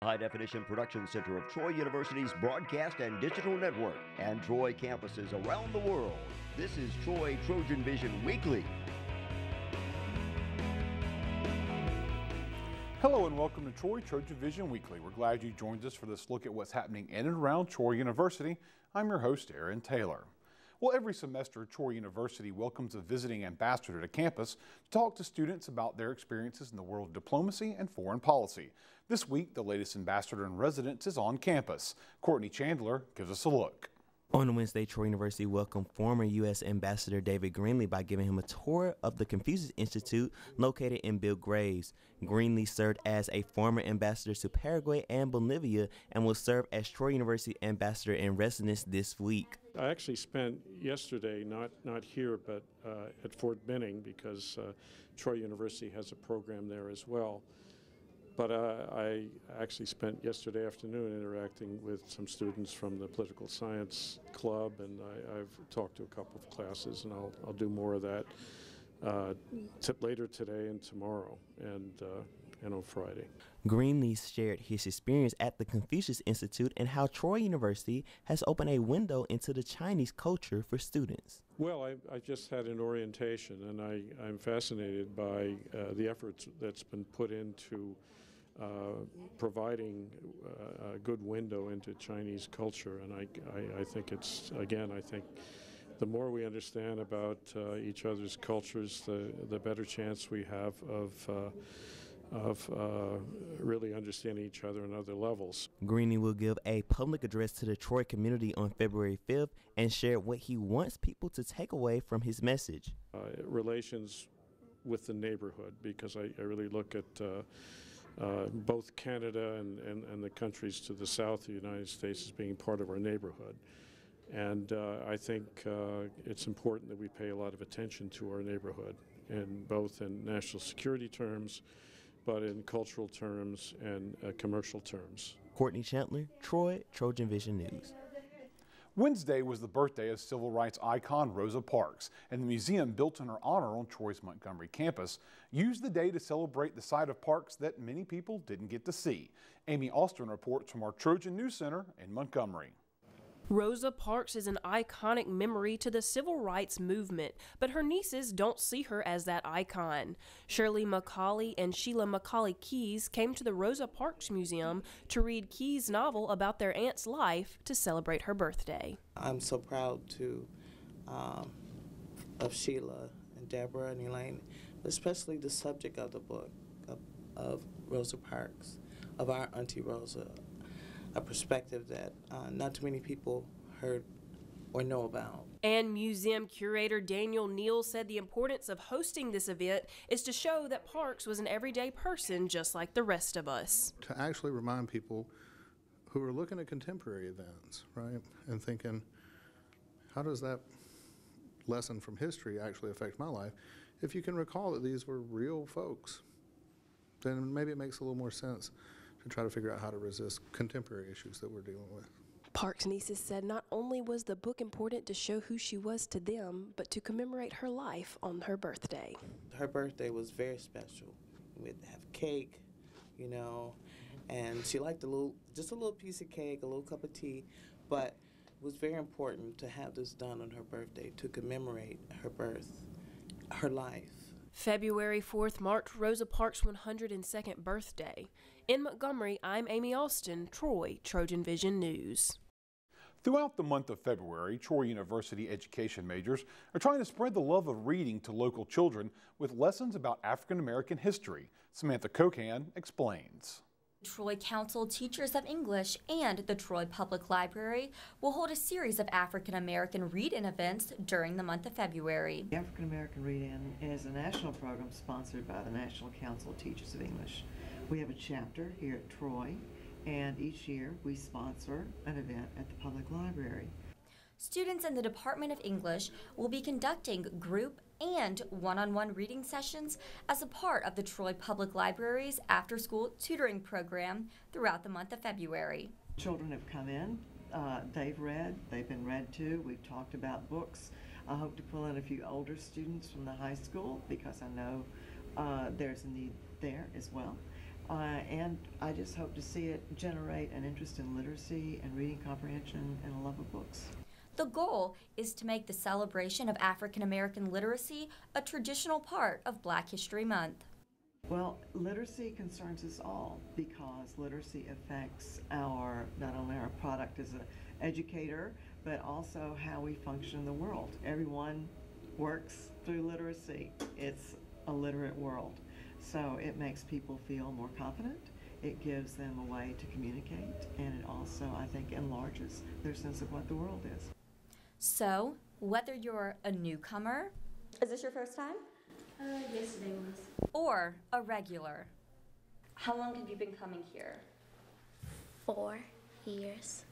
high-definition production center of Troy University's broadcast and digital network and Troy campuses around the world. This is Troy TrojanVision Weekly. Hello and welcome to Troy TrojanVision Weekly. We're glad you joined us for this look at what's happening in and around Troy University. I'm your host, Aaron Taylor. Well, every semester, Troy University welcomes a visiting ambassador to campus to talk to students about their experiences in the world of diplomacy and foreign policy. This week, the latest ambassador in residence is on campus. Courtney Chandler gives us a look. On Wednesday, Troy University welcomed former U.S. Ambassador David Greenlee by giving him a tour of the Confucius Institute located in Bill Graves. Greenlee served as a former ambassador to Paraguay and Bolivia and will serve as Troy University ambassador in residence this week. I actually spent yesterday, not here, but at Fort Benning, because Troy University has a program there as well. But I actually spent yesterday afternoon interacting with some students from the political science club, and I've talked to a couple of classes, and I'll do more of that later today and tomorrow, and on Friday. Greenlee shared his experience at the Confucius Institute and how Troy University has opened a window into the Chinese culture for students. Well, I just had an orientation, and I'm fascinated by the efforts that's been put into providing a good window into Chinese culture, and I think it's, again, I think the more we understand about each other's cultures, the better chance we have of really understanding each other on other levels. Greenlee will give a public address to the Troy community on February 5th and share what he wants people to take away from his message. Relations with the neighborhood, because I really look at both Canada and the countries to the south of the United States as being part of our neighborhood. And I think it's important that we pay a lot of attention to our neighborhood, and both in national security terms, but in cultural terms and commercial terms. Courtney Chandler, Troy TrojanVision News. Wednesday was the birthday of civil rights icon Rosa Parks, and the museum built in her honor on Troy's Montgomery campus used the day to celebrate the side of Parks that many people didn't get to see. Amy Austin reports from our Trojan News Center in Montgomery. Rosa Parks is an iconic memory to the civil rights movement, but her nieces don't see her as that icon. Shirley McCauley and Sheila McCauley Keys came to the Rosa Parks Museum to read Keys' novel about their aunt's life to celebrate her birthday. I'm so proud of Sheila and Deborah and Elaine, especially the subject of the book of Rosa Parks, of our Auntie Rosa. A perspective that not too many people heard or know about. And museum curator Daniel Neal said the importance of hosting this event is to show that Parks was an everyday person just like the rest of us. To actually remind people who are looking at contemporary events, right, and thinking, how does that lesson from history actually affect my life? If you can recall that these were real folks, then maybe it makes a little more sense to try to figure out how to resist contemporary issues that we're dealing with. Parks' nieces said not only was the book important to show who she was to them, but to commemorate her life on her birthday. Her birthday was very special. We'd have cake, you know, and she liked just a little piece of cake, a little cup of tea, but it was very important to have this done on her birthday to commemorate her birth, her life. February 4th marked Rosa Parks' 102nd birthday. In Montgomery, I'm Amy Austin, Troy TrojanVision News. Throughout the month of February, Troy University education majors are trying to spread the love of reading to local children with lessons about African American history. Samantha Cocan explains. Troy Council Teachers of English and the Troy Public Library will hold a series of African American read-in events during the month of February. The African American Read-In is a national program sponsored by the National Council of Teachers of English. We have a chapter here at Troy, and each year we sponsor an event at the public library. Students in the Department of English will be conducting group and one-on-one reading sessions as a part of the Troy Public Library's after-school tutoring program throughout the month of February. Children have come in, they've read, they've been read to, we've talked about books. I hope to pull in a few older students from the high school because I know there's a need there as well. And I just hope to see it generate an interest in literacy and reading comprehension and a love of books. The goal is to make the celebration of African American literacy a traditional part of Black History Month. Well, literacy concerns us all because literacy affects not only our product as an educator, but also how we function in the world. Everyone works through literacy. It's a literate world. So it makes people feel more confident. It gives them a way to communicate, and it also, I think, enlarges their sense of what the world is. So, whether you're a newcomer, is this your first time? Yesterday was. Or a regular, how long have you been coming here? 4 years.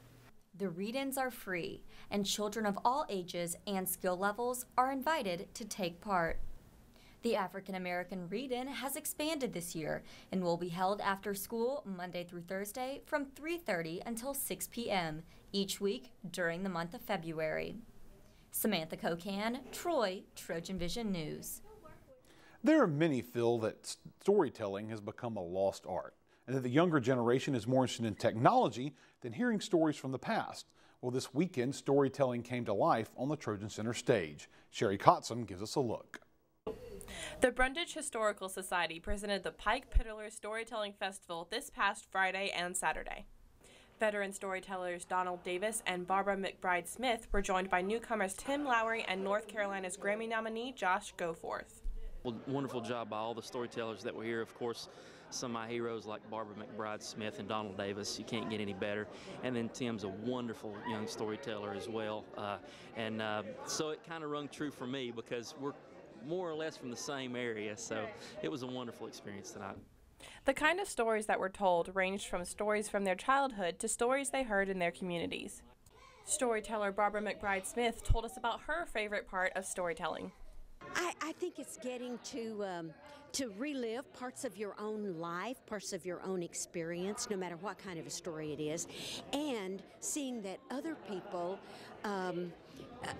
The read-ins are free, and children of all ages and skill levels are invited to take part. The African American Read-In has expanded this year and will be held after school Monday through Thursday from 3:30 until 6 p.m. each week during the month of February. Samantha Kocan, Troy, TrojanVision News. There are many feel that storytelling has become a lost art, and that the younger generation is more interested in technology than hearing stories from the past. Well, this weekend, storytelling came to life on the Trojan Center stage. Sherry Kotzum gives us a look. The Brundage Historical Society presented the Pike Peddler Storytelling Festival this past Friday and Saturday. Veteran storytellers Donald Davis and Barbara McBride Smith were joined by newcomers Tim Lowry and North Carolina's Grammy nominee Josh Goforth. Well, wonderful job by all the storytellers that were here. Of course, some of my heroes like Barbara McBride Smith and Donald Davis. You can't get any better. And then Tim's a wonderful young storyteller as well. So it kind of rung true for me because we're more or less from the same area. So it was a wonderful experience tonight. The kind of stories that were told ranged from stories from their childhood to stories they heard in their communities. Storyteller Barbara McBride Smith told us about her favorite part of storytelling. I think it's getting to relive parts of your own life, parts of your own experience, no matter what kind of a story it is, and seeing that other people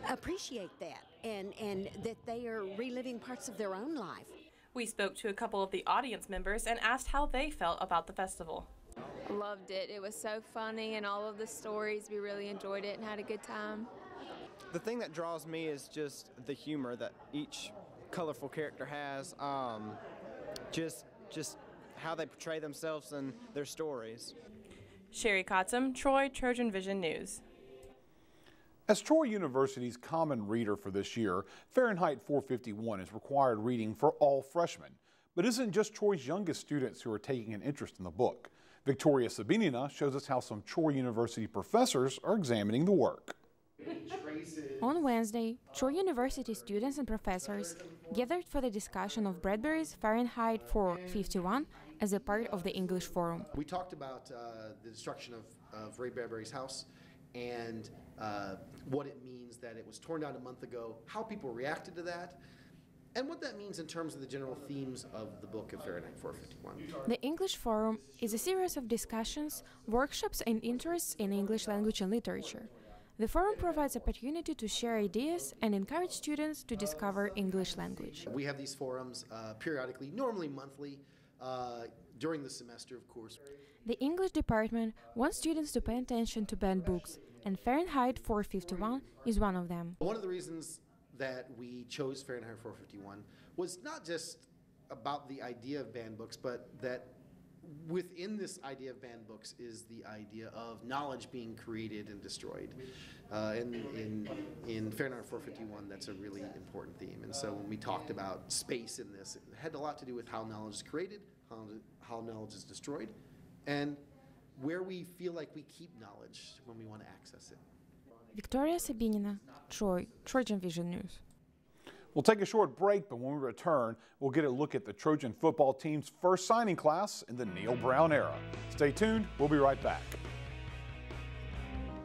appreciate that and that they are reliving parts of their own life. We spoke to a couple of the audience members and asked how they felt about the festival. Loved it. It was so funny, and all of the stories, we really enjoyed it and had a good time. The thing that draws me is just the humor that each colorful character has, just how they portray themselves and their stories. Sherry Kotzum, Troy, TrojanVision News. As Troy University's common reader for this year, Fahrenheit 451 is required reading for all freshmen. But it isn't just Troy's youngest students who are taking an interest in the book. Victoria Sabinina shows us how some Troy University professors are examining the work. On Wednesday, Troy University students and professors gathered for the discussion of Bradbury's Fahrenheit 451 as a part of the English Forum. We talked about the destruction of Ray Bradbury's house and what it means that it was torn down a month ago, how people reacted to that, and what that means in terms of the general themes of the book of Fahrenheit 451. The English Forum is a series of discussions, workshops, and interests in English language and literature. The forum provides opportunity to share ideas and encourage students to discover English language. We have these forums periodically, normally monthly, during the semester, of course. The English department wants students to pay attention to banned books, and Fahrenheit 451 is one of them. One of the reasons that we chose Fahrenheit 451 was not just about the idea of banned books, but that within this idea of banned books is the idea of knowledge being created and destroyed. In Fahrenheit 451, that's a really important theme. And so when we talked about space in this, it had a lot to do with how knowledge is created, how knowledge is destroyed, and where we feel like we keep knowledge when we want to access it. Victoria Sabinina, Troy, TrojanVision News. We'll take a short break, but when we return, we'll get a look at the Trojan football team's first signing class in the Neil Brown era. Stay tuned, we'll be right back.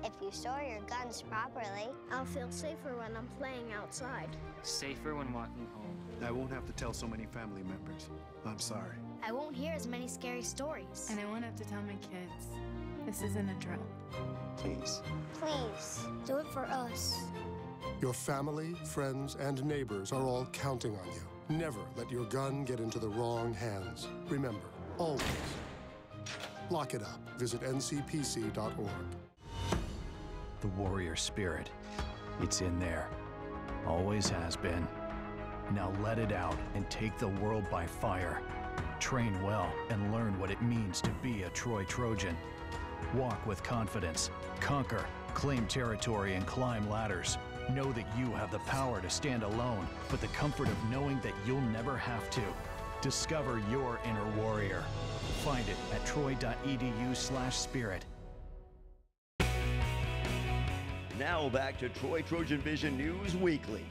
If you store your guns properly, I'll feel safer when I'm playing outside. Safer when walking home. I won't have to tell so many family members. I'm sorry. I won't hear as many scary stories. And I won't have to tell my kids. This isn't a drill. Please. Please, do it for us. Your family, friends, and neighbors are all counting on you. Never let your gun get into the wrong hands. Remember, always. Lock it up. Visit ncpc.org. The warrior spirit, it's in there. Always has been. Now let it out and take the world by fire. Train well and learn what it means to be a Troy Trojan. Walk with confidence, conquer, claim territory, and climb ladders. Know that you have the power to stand alone, but the comfort of knowing that you'll never have to. Discover your inner warrior. Find it at troy.edu/spirit. Now back to Troy TrojanVision News Weekly.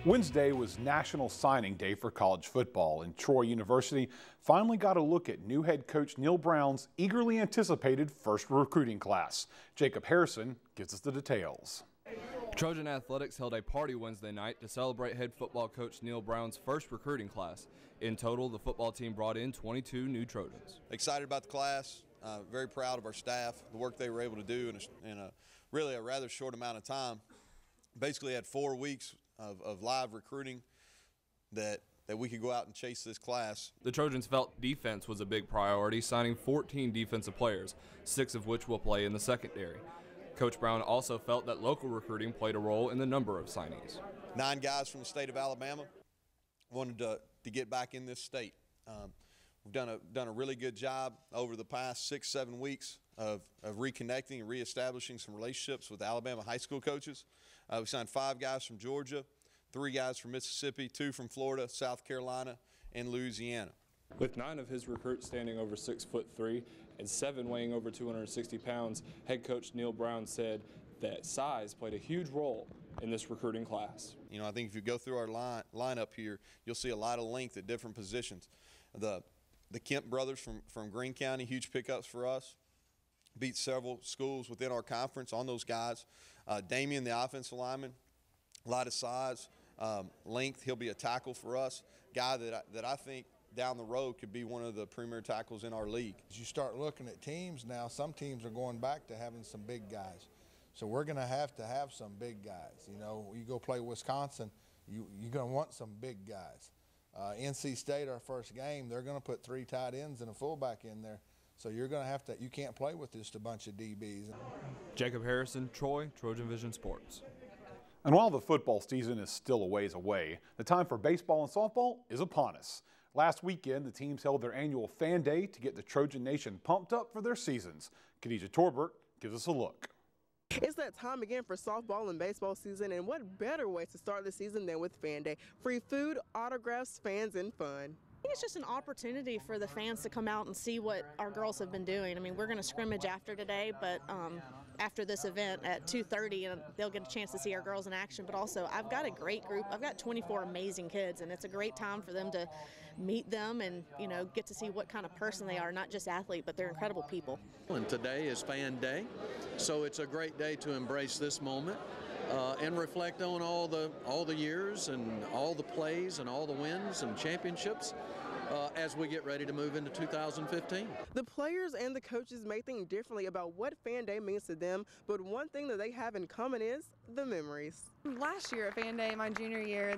Wednesday was National Signing Day for college football, and Troy University finally got a look at new head coach Neil Brown's eagerly anticipated first recruiting class. Jacob Harrison gives us the details. Trojan Athletics held a party Wednesday night to celebrate head football coach Neil Brown's first recruiting class. In total, the football team brought in 22 new Trojans. Excited about the class, very proud of our staff, the work they were able to do in a really a rather short amount of time. Basically had 4 weeks of live recruiting that we could go out and chase this class. The Trojans felt defense was a big priority, signing 14 defensive players, 6 of which will play in the secondary. Coach Brown also felt that local recruiting played a role in the number of signings. 9 guys from the state of Alabama wanted to get back in this state. We've done a really good job over the past 6-7 weeks of reconnecting and reestablishing some relationships with Alabama high school coaches. We signed 5 guys from Georgia, 3 guys from Mississippi, 2 from Florida, South Carolina, and Louisiana. With 9 of his recruits standing over 6'3" and 7 weighing over 260 pounds, head coach Neil Brown said that size played a huge role in this recruiting class. You know, I think if you go through our lineup here, you'll see a lot of length at different positions. The Kemp brothers from Greene County, huge pickups for us. Beat several schools within our conference on those guys. Damian, the offensive lineman, a lot of size, length. He'll be a tackle for us. Guy that I think down the road could be one of the premier tackles in our league. As you start looking at teams now, some teams are going back to having some big guys. So we're going to have some big guys. You know, you go play Wisconsin, you're going to want some big guys. NC State, our first game, they're going to put 3 tight ends and a fullback in there. So you're going to have to, you can't play with just a bunch of DBs. Jacob Harrison, Troy, TrojanVision Sports. And while the football season is still a ways away, the time for baseball and softball is upon us. Last weekend, the teams held their annual Fan Day to get the Trojan Nation pumped up for their seasons. Khadijah Torbert gives us a look. It's that time again for softball and baseball season, and what better way to start the season than with Fan Day? Free food, autographs, fans, and fun. I think it's just an opportunity for the fans to come out and see what our girls have been doing. I mean, we're going to scrimmage after today, but after this event at 2:30, and they'll get a chance to see our girls in action. But also, I've got a great group. I've got 24 amazing kids, and it's a great time for them to meet them and, you know, get to see what kind of person they are, not just athlete, but they're incredible people. And today is Fan Day, so it's a great day to embrace this moment and reflect on all the years and all the plays and all the wins and championships as we get ready to move into 2015. The players and the coaches may think differently about what Fan Day means to them, but one thing that they have in common is the memories. Last year at Fan Day, my junior year,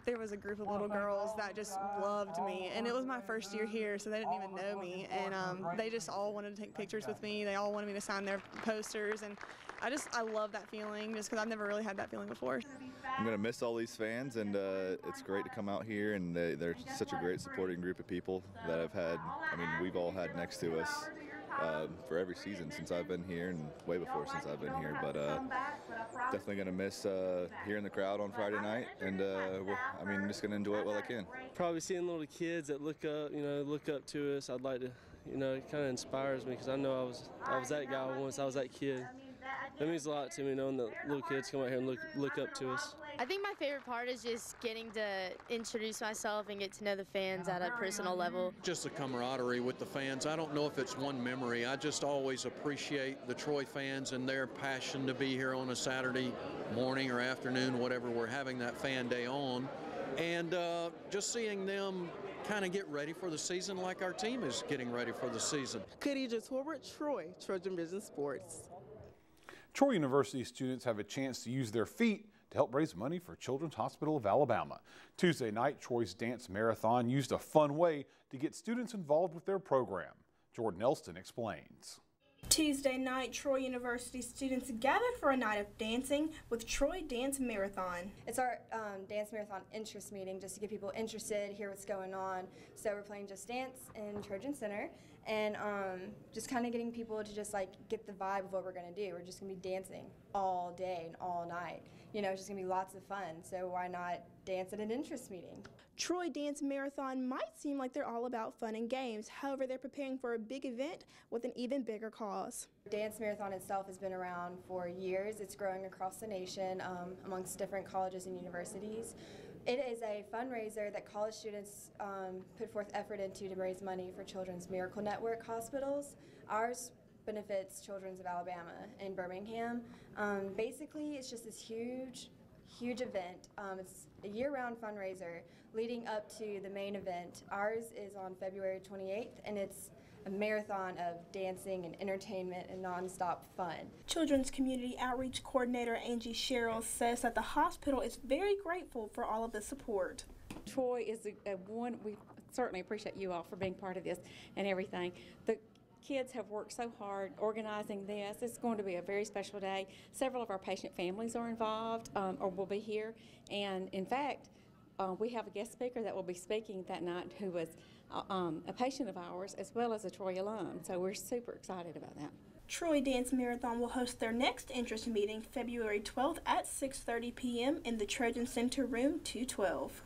there was a group of little girls that just loved me, and it was my first year here, so they didn't even know me, and they just all wanted to take pictures with me. They all wanted me to sign their posters, and I love that feeling just because I've never really had that feeling before. I'm going to miss all these fans, and it's great to come out here, and they're such a great supporting group of people that I've had. I mean, we've all had next to us for every season since I've been here, and way before since I've been here, but definitely going to miss hearing the crowd on Friday night, and I'm just going to enjoy it while I can. Probably seeing little kids that look up to us. I'd like to, it kind of inspires me because I know I was that guy once. I was that kid. That means a lot to me, knowing that little kids come out here and look up to us. I think my favorite part is just getting to introduce myself and get to know the fans at a personal level. Just the camaraderie with the fans. I don't know if it's one memory. I just always appreciate the Troy fans and their passion to be here on a Saturday morning or afternoon, whatever we're having that Fan Day on. And just seeing them kind of get ready for the season like our team is getting ready for the season. Khadijah Torbert, Troy, TrojanVision Sports. Troy University students have a chance to use their feet to help raise money for Children's Hospital of Alabama. Tuesday night, Troy's Dance Marathon used a fun way to get students involved with their program. Jordan Elston explains. Tuesday night, Troy University students gathered for a night of dancing with Troy Dance Marathon. It's our Dance Marathon interest meeting just to get people interested, hear what's going on. So we're playing Just Dance in Trojan Center and just kind of getting people to just like get the vibe of what we're going to do. We're just going to be dancing all day and all night. You know, it's just going to be lots of fun. So why not dance at an interest meeting? Troy Dance Marathon might seem like they're all about fun and games. However, they're preparing for a big event with an even bigger cause. Dance Marathon itself has been around for years. It's growing across the nation amongst different colleges and universities. It is a fundraiser that college students put forth effort into to raise money for Children's Miracle Network hospitals. Ours benefits Children's of Alabama in Birmingham. Basically, it's just this huge event. It's a year-round fundraiser leading up to the main event. Ours is on February 28th, and it's a marathon of dancing and entertainment and non-stop fun. Children's Community Outreach Coordinator Angie Sherrill says that the hospital is very grateful for all of the support. Troy is we certainly appreciate you all for being part of this and everything. The kids have worked so hard organizing this. It's going to be a very special day. Several of our patient families are involved or will be here, and in fact, we have a guest speaker that will be speaking that night who was a patient of ours as well as a Troy alum, so we're super excited about that. Troy Dance Marathon will host their next interest meeting February 12th at 6:30 p.m. in the Trojan Center Room 212.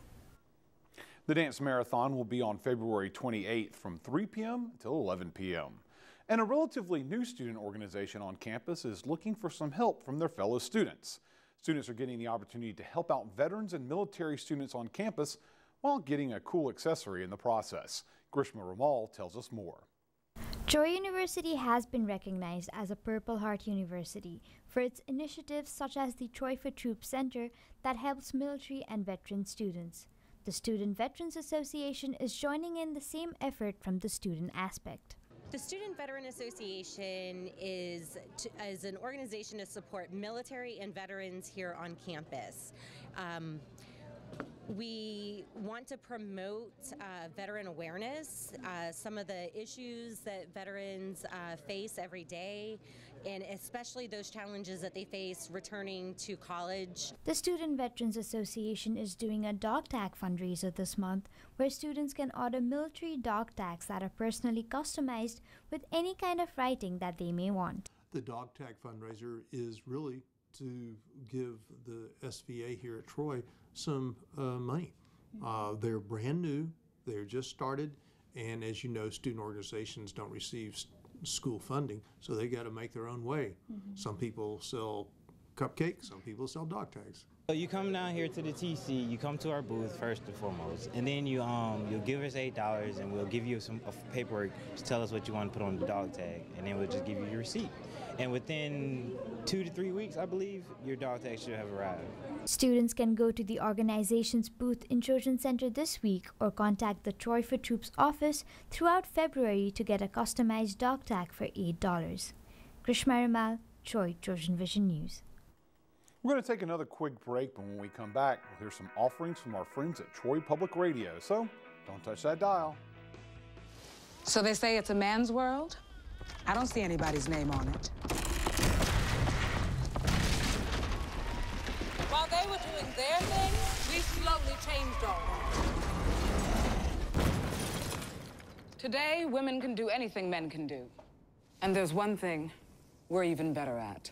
The Dance Marathon will be on February 28th from 3 p.m. until 11 p.m. And a relatively new student organization on campus is looking for some help from their fellow students. Students are getting the opportunity to help out veterans and military students on campus while getting a cool accessory in the process. Grishma Ramal tells us more. Troy University has been recognized as a Purple Heart University for its initiatives such as the Troy for Troops Center that helps military and veteran students. The Student Veterans Association is joining in the same effort from the student aspect. The Student Veteran Association is an organization to support military and veterans here on campus. We want to promote veteran awareness, some of the issues that veterans face every day, and especially those challenges that they face returning to college. The Student Veterans Association is doing a dog tag fundraiser this month where students can order military dog tags that are personally customized with any kind of writing that they may want. The dog tag fundraiser is really to give the SVA here at Troy some money. They're brand new, they're just started, and as you know, student organizations don't receive school funding, so they got to make their own way. Some people sell cupcakes, some people sell dog tags. So you come down here to the TC, you come to our booth first and foremost, and then you'll give us $8 and we'll give you some paperwork to tell us what you want to put on the dog tag, and then we'll just give you your receipt. And within 2 to 3 weeks, I believe, your dog tag should have arrived. Students can go to the organization's booth in Trojan Center this week or contact the Troy for Troops office throughout February to get a customized dog tag for $8. Grishma Ramal, Troy Trojan Vision News. We're going to take another quick break, but when we come back, we'll hear some offerings from our friends at Troy Public Radio. So don't touch that dial. So they say it's a man's world? I don't see anybody's name on it. While they were doing their thing, we slowly changed all that. Today, women can do anything men can do. And there's one thing we're even better at.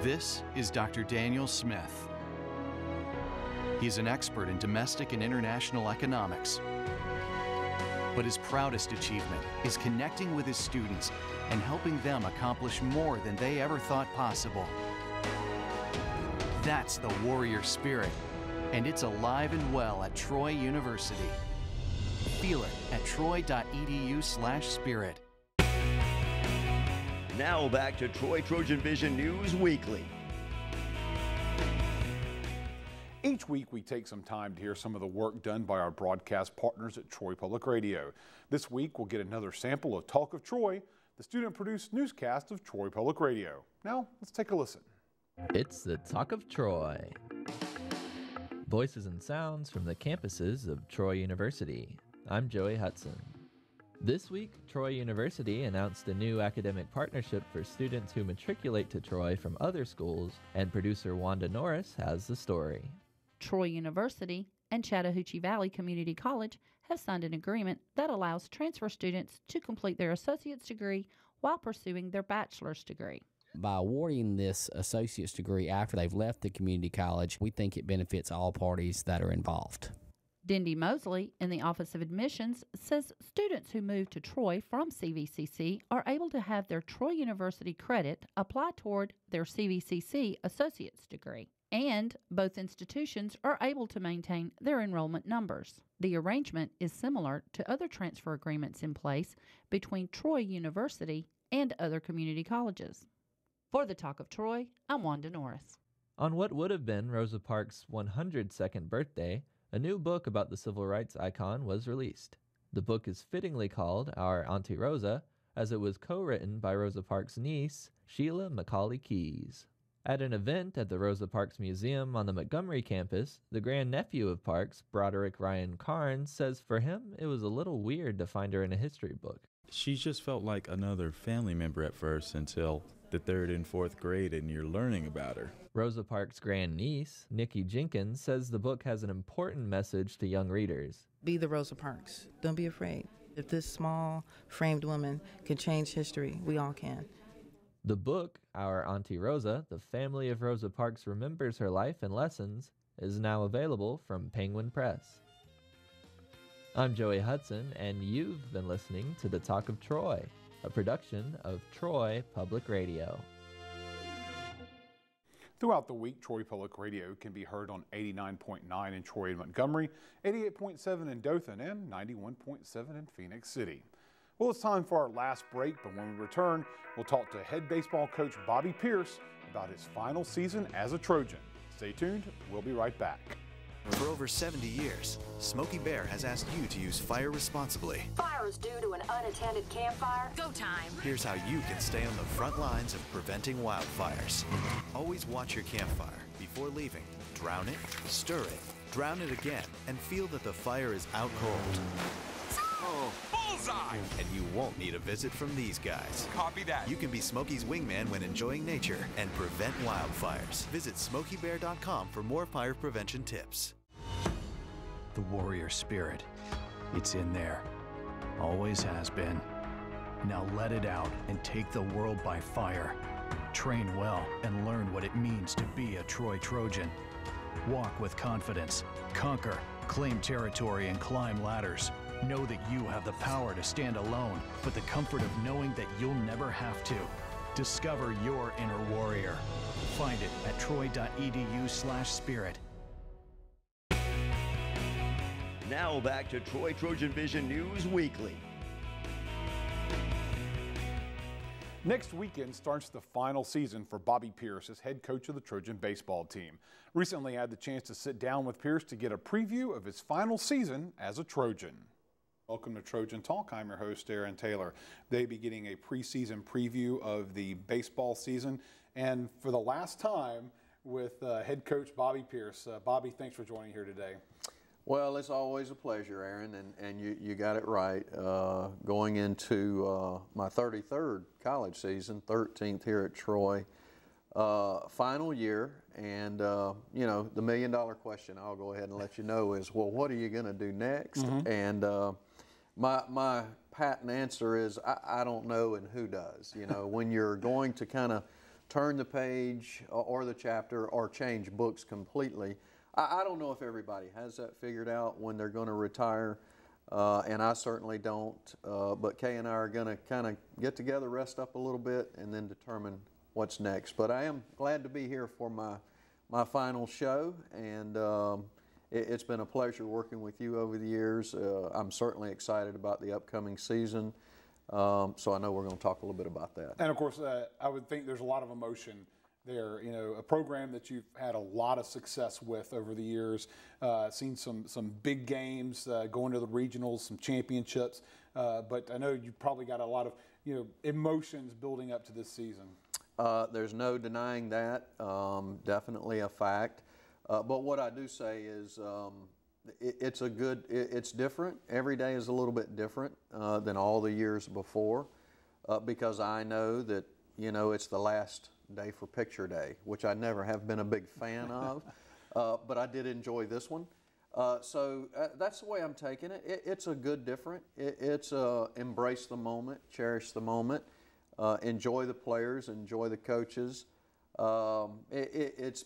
This is Dr. Daniel Smith. He's an expert in domestic and international economics. But his proudest achievement is connecting with his students and helping them accomplish more than they ever thought possible. That's the warrior spirit, and it's alive and well at Troy University. Feel it at troy.edu/spirit. Now back to Troy Trojan Vision News Weekly. Each week we take some time to hear some of the work done by our broadcast partners at Troy Public Radio. This week we'll get another sample of Talk of Troy, the student-produced newscast of Troy Public Radio. Now let's take a listen. It's the Talk of Troy. Voices and sounds from the campuses of Troy University. I'm Joey Hudson. This week, Troy University announced a new academic partnership for students who matriculate to Troy from other schools, and producer Wanda Norris has the story. Troy University and Chattahoochee Valley Community College have signed an agreement that allows transfer students to complete their associate's degree while pursuing their bachelor's degree. By awarding this associate's degree after they've left the community college, we think it benefits all parties that are involved. Dindy Mosley in the Office of Admissions says students who move to Troy from CVCC are able to have their Troy University credit apply toward their CVCC associate's degree, and both institutions are able to maintain their enrollment numbers. The arrangement is similar to other transfer agreements in place between Troy University and other community colleges. For the Talk of Troy, I'm Wanda Norris. On what would have been Rosa Parks' 102nd birthday, a new book about the civil rights icon was released. The book is fittingly called Our Auntie Rosa, as it was co-written by Rosa Parks' niece, Sheila Macaulay Keyes. At an event at the Rosa Parks Museum on the Montgomery campus, the grandnephew of Parks, Broderick Ryan Carnes, says for him it was a little weird to find her in a history book. She just felt like another family member at first until the 3rd and 4th grade and you're learning about her. Rosa Parks' grandniece, Nikki Jenkins, says the book has an important message to young readers. Be the Rosa Parks. Don't be afraid. If this small, framed woman can change history, we all can. The book, Our Auntie Rosa, The Family of Rosa Parks Remembers Her Life and Lessons, is now available from Penguin Press. I'm Joey Hudson, and you've been listening to The Talk of Troy, a production of Troy Public Radio. Throughout the week, Troy Public Radio can be heard on 89.9 in Troy and Montgomery, 88.7 in Dothan, and 91.7 in Phoenix City. Well, it's time for our last break, but when we return, we'll talk to head baseball coach Bobby Pierce about his final season as a Trojan. Stay tuned, we'll be right back. For over 70 years, Smokey Bear has asked you to use fire responsibly. Fire is due to an unattended campfire. Go time. Here's how you can stay on the front lines of preventing wildfires. Always watch your campfire. Before leaving, drown it, stir it, drown it again, and feel that the fire is out cold. Oh, bullseye! And you won't need a visit from these guys. Copy that. You can be Smokey's wingman when enjoying nature and prevent wildfires. Visit SmokeyBear.com for more fire prevention tips. The warrior spirit, it's in there. Always has been. Now let it out and take the world by fire. Train well and learn what it means to be a Troy Trojan. Walk with confidence, conquer, claim territory, and climb ladders. Know that you have the power to stand alone, but the comfort of knowing that you'll never have to. Discover your inner warrior. Find it at troy.edu/spirit. Now back to Troy TrojanVision News Weekly. Next weekend starts the final season for Bobby Pierce as head coach of the Trojan baseball team. Recently I had the chance to sit down with Pierce to get a preview of his final season as a Trojan. Welcome to Trojan Talk. I'm your host, Aaron Taylor. They'll be getting a preseason preview of the baseball season, and for the last time with head coach Bobby Pierce. Bobby, thanks for joining here today. Well, it's always a pleasure, Aaron, and you got it right. Going into my 33rd college season, 13th here at Troy, final year, and you know, the $1 million question I'll go ahead and let you know is, well, what are you going to do next? Mm-hmm. And my patent answer is I don't know, and who does? You know, when you're going to kind of turn the page or the chapter or change books completely, I don't know if everybody has that figured out when they're going to retire, and I certainly don't. But Kay and I are going to kind of get together, rest up a little bit, and then determine what's next. But I am glad to be here for my final show, and it's been a pleasure working with you over the years. I'm certainly excited about the upcoming season, so I know we're going to talk a little bit about that. And of course, I would think there's a lot of emotion there. You know, a program that you've had a lot of success with over the years, seen some big games, going to the regionals, some championships. But I know you've probably got a lot of emotions building up to this season. There's no denying that. Definitely a fact. But what I do say is it's different. Every day is a little bit different than all the years before because I know that, it's the last day for picture day, which I never have been a big fan of, but I did enjoy this one. So that's the way I'm taking it. It's a good different. It's embrace the moment, cherish the moment, enjoy the players, enjoy the coaches. It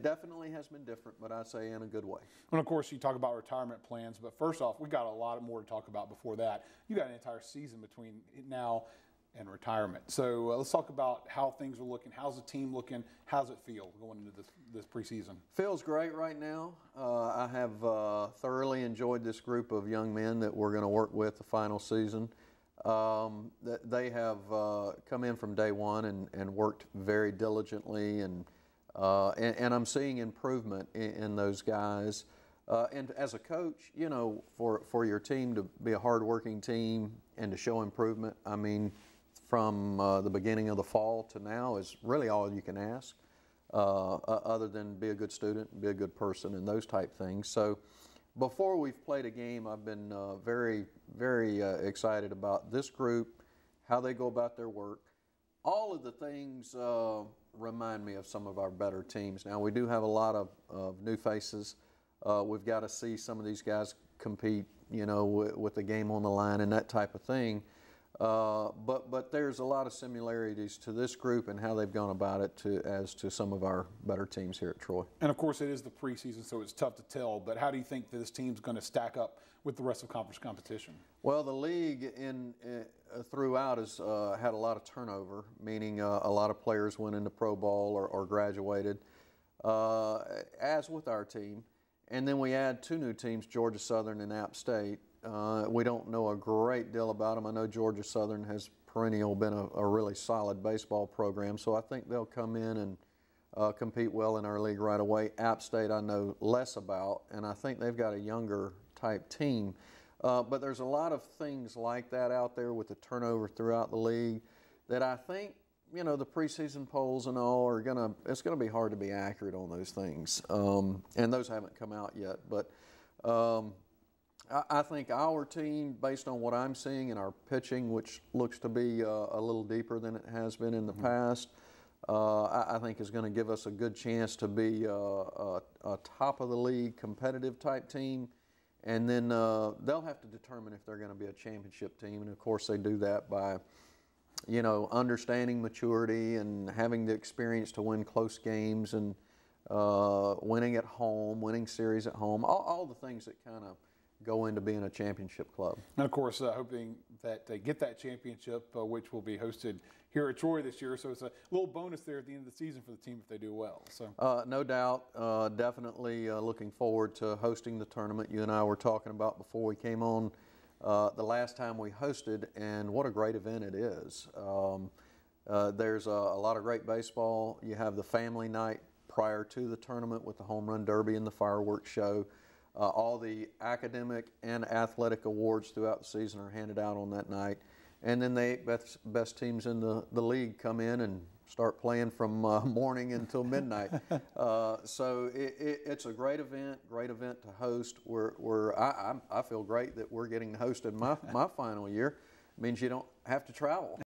definitely has been different, but I'd say in a good way. And of course, you talk about retirement plans, but first off, we got a lot more to talk about before that. You got an entire season between now and retirement. So let's talk about how things are looking. How's the team looking? How's it feel going into this preseason? Feels great right now. I have thoroughly enjoyed this group of young men that we're going to work with the final season. They have come in from day one and worked very diligently, and I'm seeing improvement in those guys. And as a coach, for your team to be a hard-working team and to show improvement, I mean, from the beginning of the fall to now is really all you can ask, other than be a good student, be a good person, and those type things. So before we've played a game, I've been very, very excited about this group, how they go about their work. All of the things remind me of some of our better teams. Now, we do have a lot of new faces. We've got to see some of these guys compete, with the game on the line and that type of thing. But there's a lot of similarities to this group and how they've gone about it as to some of our better teams here at Troy. And of course, it is the preseason, so it's tough to tell. But how do you think that this team's going to stack up with the rest of conference competition? Well, the league throughout has had a lot of turnover, meaning a lot of players went into pro ball or graduated, as with our team. And then we add two new teams, Georgia Southern and App State. We don't know a great deal about them. I know Georgia Southern has perennial been a really solid baseball program, so I think they'll come in and compete well in our league right away. App State I know less about, and I think they've got a younger type team. But there's a lot of things like that out there with the turnover throughout the league that I think, the preseason polls and all it's gonna be hard to be accurate on those things. And those haven't come out yet, but I think our team, based on what I'm seeing in our pitching, which looks to be a little deeper than it has been in the past, I think is going to give us a good chance to be a top of the league competitive type team. And then they'll have to determine if they're going to be a championship team. And of course they do that by, understanding maturity and having the experience to win close games and winning at home, winning series at home, all the things that kind of go into being a championship club. And of course, hoping that they get that championship, which will be hosted here at Troy this year. So it's a little bonus there at the end of the season for the team if they do well. So no doubt, definitely looking forward to hosting the tournament. You and I were talking about before we came on the last time we hosted, and what a great event it is. There's a lot of great baseball. You have the family night prior to the tournament with the home run derby and the fireworks show. All the academic and athletic awards throughout the season are handed out on that night. And then the 8 best teams in the league come in and start playing from morning until midnight. So it's a great event to host. I feel great that we're getting hosted my final year. It means you don't have to travel.